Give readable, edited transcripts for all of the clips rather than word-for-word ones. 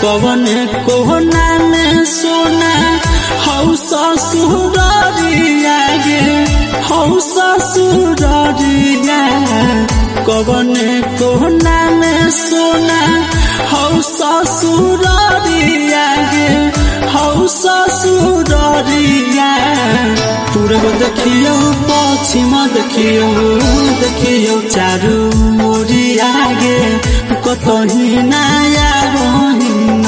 कवन कोहना में सोना हौ ससुरिया गे हौ ससुरिया कवन कोहना में सोना हौ ससुरिया गे हौ ससुरिया पूरब देखियो पश्चिम देखियो चारू ओरिया गे कतही नया बहिन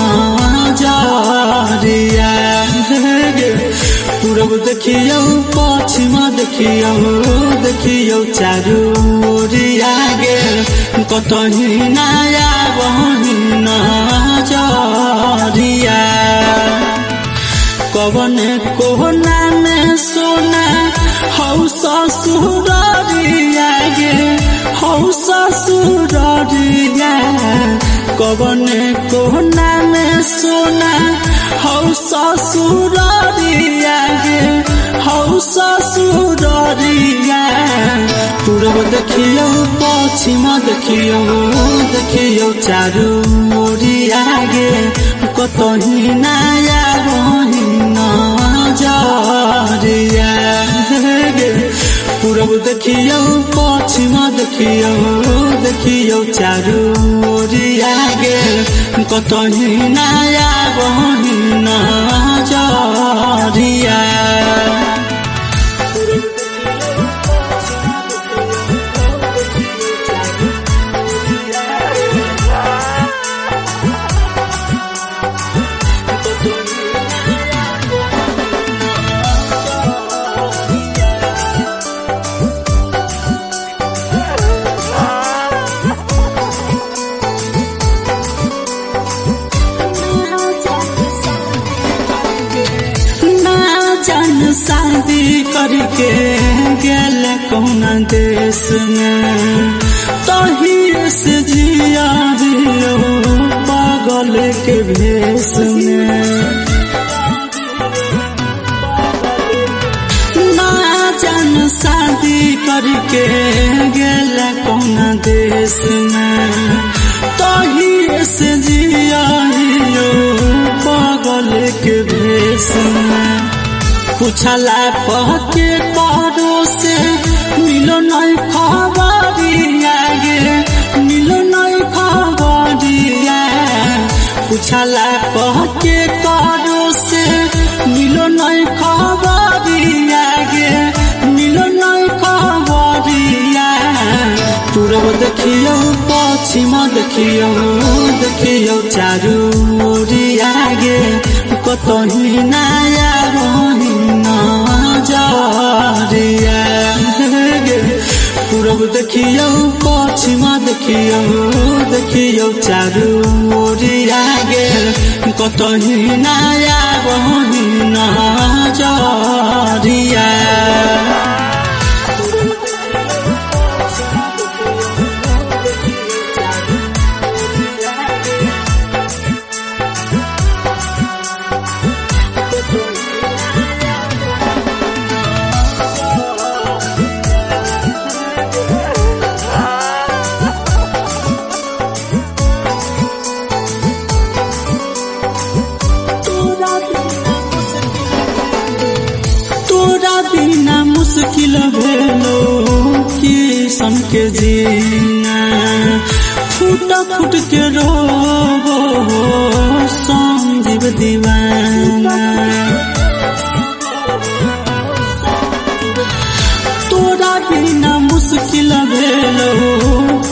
जरिया गे पूरब देखियो पश्चिम देखियो चारू ओरिया गे कतही नया बहिन जरिया कवन कोहना में सोना हौ ससुरिया गे हौ ससुरिया कवन कोहना में सोना हौ ससुरिया गे हौ ससुरिया पूरब देखियो पश्चिम देखियो चारू ओरिया गे कतही नया बहिन जरिया गे पूरब देखियो पश्चिम देखियो चारू ओरिया गे कतही नया बहिन जरिया शादी करके गेल कौन देश में तही से जिया दियो पागल के भेष में ना जान शादी करके गेल कौन देश में तही से जिया दियो पागल के भेष में पूछला पहके करो से मिलो नहीं खबरिया गे मिलो नहीं खबरिया पूछला पहके करो से मिलो नहीं खबरिया गे मिलो नहीं खबरिया पूरब देखियो पश्चिम देखियो चारू ओरिया गे कतही नया बहिन जरिया गे पूरब देखियो पश्चिम देखियो चारू ओरिया गे कतही नया बहिन जरिया मुश्किल भेलो किसन के जीना फूट के रोबो संजीव दीवाना तोरा बिना मुश्किल भेलो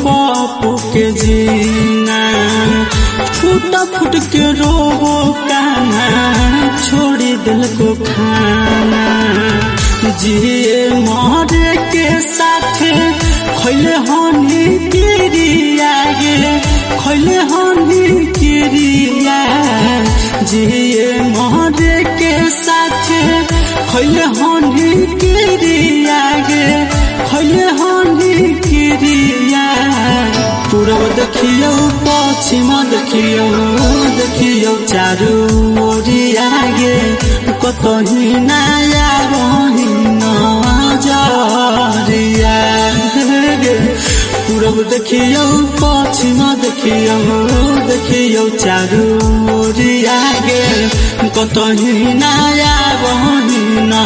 पापू के जीना फूट के रोबो काना छोड़ी दिल को खाना जिए मरे के साथ खैले हनी किरिया गे खैले हनी किरिया जिए मरे के साथ खैले हनी किरिया गे खैले हनी किरिया पूरब देखियो पश्चिम देखियो चारू ओरिया गे कतही नया बहिन जरिया गे पूरब पूरब देखियो पश्चिम देखियो चारू ओरिया गे कतही नया बहिना